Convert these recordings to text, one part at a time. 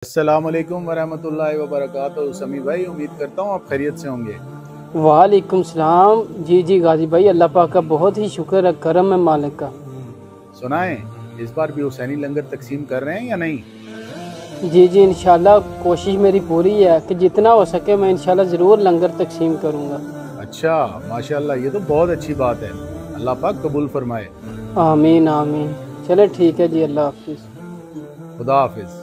अस्सलाम वालेकुम वरहमतुल्लाहि वबरकातुहू। समी भाई, उम्मीद करता हूँ आप खैरियत से होंगे। वालेकुम सलाम। जी गाजी भाई, अल्लाह पाक का बहुत ही शुक्र है, करम है मालिक का। सुनाएं, इस बार भी हुसैनी लंगर तकसीम कर रहे हैं या नहीं? जी इंशाल्लाह कोशिश मेरी पूरी है कि जितना हो सके मैं इंशाल्लाह ज़रूर लंगर तकसीम करूँगा। अच्छा, माशाल्लाह, ये तो बहुत अच्छी बात है। अल्लाह पाक कबूल फरमाए। आमीन आमीन। चले ठीक है जी, अल्लाह हाफिज़। खुदा हाफिज।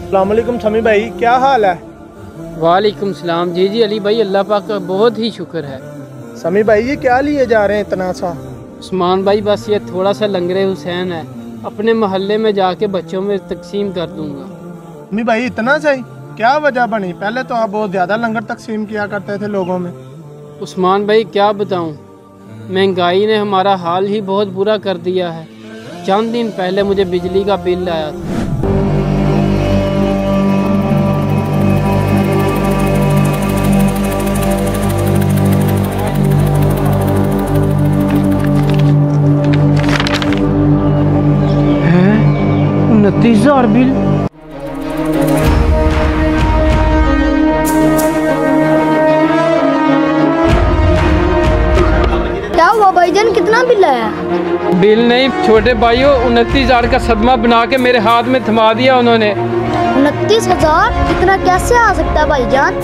अस्सलाम वालेकुम समी भाई, क्या हाल है? वालेकुम सलाम। जी अली भाई, अल्लाह पाक का बहुत ही शुक्र है। समी भाई, ये क्या लिए जा रहे हैं इतना सा? उस्मान भाई, बस ये थोड़ा सा लंगरे हुसैन है, अपने मोहल्ले में जाके बच्चों में तकसीम कर दूंगा। समी भाई, इतना सही? क्या वजह बनी? पहले तो आप बहुत ज़्यादा लंगर तकसीम किया करते थे लोगों में। उस्मान भाई क्या बताऊं, महंगाई ने हमारा हाल ही बहुत बुरा कर दिया है। चंद दिन पहले मुझे बिजली का बिल आया था। है 29,000 बिल। क्या हुआ भाईजान, कितना बिल आया? बिल नहीं छोटे भाइयों, 29,000 का सदमा बना के मेरे हाथ में थमा दिया उन्होंने। 29,000? इतना कैसे आ सकता है भाईजान?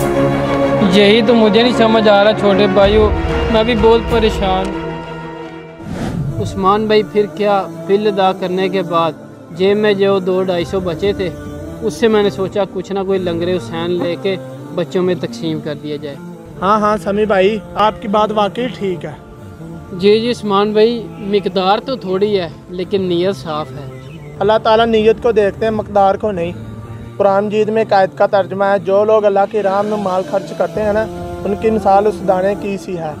यही तो मुझे नहीं समझ आ रहा छोटे भाइयों, मैं भी बहुत परेशान। उस्मान भाई फिर क्या, बिल अदा करने के बाद जेब में जो 200-250 बचे थे, उससे मैंने सोचा कुछ ना कोई लंगरे हुसैन लेके बच्चों में तकसीम कर दिया जाए। हाँ समी भाई, आपकी बात वाकई ठीक है। जी उस्मान भाई, मिकदार तो थोड़ी है लेकिन नीयत साफ़ है। अल्लाह ताला नीयत को देखते हैं, मकदार को नहीं। कुरान मजीद में एक आयत का तर्जुमा है, जो लोग अल्लाह की राह में माल खर्च करते हैं ना, उनकी मिसाल उस दाने की सी है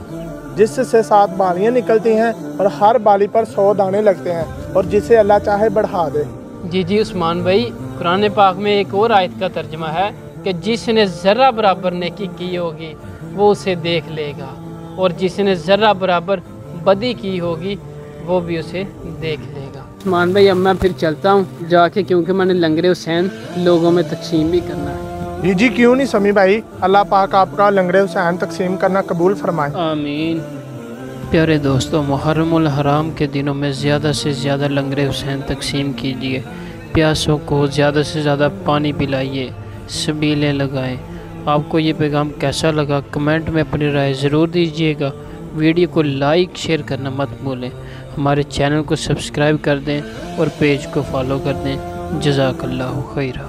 जिससे 7 बालियाँ निकलती हैं और हर बाली पर 100 दाने लगते हैं, और जिसे अल्लाह चाहे बढ़ा दे। जी उस्मान भाई, कुरान पाक में एक और आयत का तर्जुमा है कि जिसने ज़र्रा बराबर नेकी की होगी वो उसे देख लेगा, और जिसने ज़र्रा बराबर बदी की होगी वो भी उसे देख लेगा। उस्मान भाई, अब मैं फिर चलता हूँ जाके, क्योंकि मैंने लंगरे हुसैन लोगों में तकसीम भी करना है। जी क्यों नहीं समी भाई, अल्लाह पाक आपका लंगरे हुसैन तकसीम करना कबूल फरमाए। आमीन। प्यारे दोस्तों, मुहर्रमुल हराम के दिनों में ज़्यादा से ज़्यादा लंगरे हुसैन तकसीम कीजिए, प्यासों को ज़्यादा से ज़्यादा पानी पिलाइए, सबीलें लगाएं। आपको ये पैगाम कैसा लगा कमेंट में अपनी राय ज़रूर दीजिएगा। वीडियो को लाइक शेयर करना मत भूलें। हमारे चैनल को सब्सक्राइब कर दें और पेज को फॉलो कर दें। जज़ाकल्लाहु खैरा।